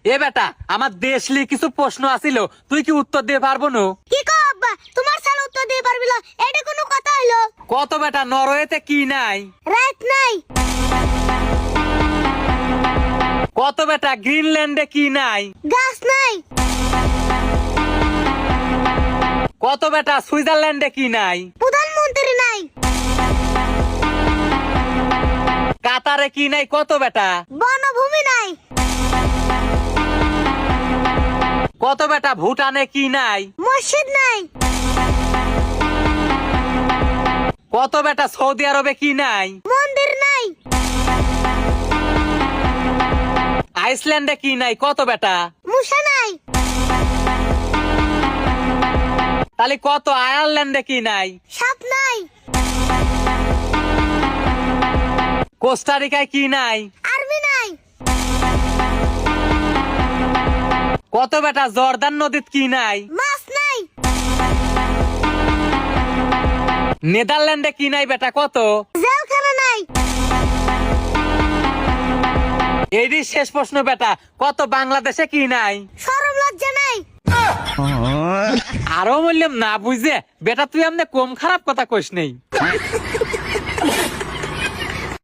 এ বেটা আমার দেশ নিয়ে কিছু প্রশ্ন আছিল, তুই কি উত্তর দিয়ে পারবো না? কি কো আব্বা, তোমার সাল উত্তর দিয়ে পারবি না, এটা কোনো কথা হইলো? কত বেটা নরওয়েতে কি নাই? রাত নাই। কত বেটা গ্রিনল্যান্ডে কি নাই? গাছ নাই। কত বেটা সুইজারল্যান্ডে কি নাই? প্রধানমন্ত্রী নাই। কাতারে কি নাই? কত বেটা? বনভূমি নাই। কত বেটা ভুটানে কি নাই? মসজিদ নাই। কত বেটা সৌদি আরবে কি নাই? মন্দির নাই। আইসল্যান্ডে কি নাই? কত বেটা? মুসা নাই। তাহলে কত আয়ারল্যান্ডে কি নাই? সাপ নাই। কোস্টারিকায় কি নাই? আর্মি নাই। কত বেটা জর্দান নদীত কি নাই? মাছ নাই। নেদারল্যান্ডে কি নাই বেটা? কত? জেলখানা নাই। এই শেষ প্রশ্ন বেটা, কত বাংলাদেশে কি নাই? শরম লজ্জা নাই। আরো বললাম না বুঝে বেটা, তুই আমনে কম খারাপ কথা কইস নেই।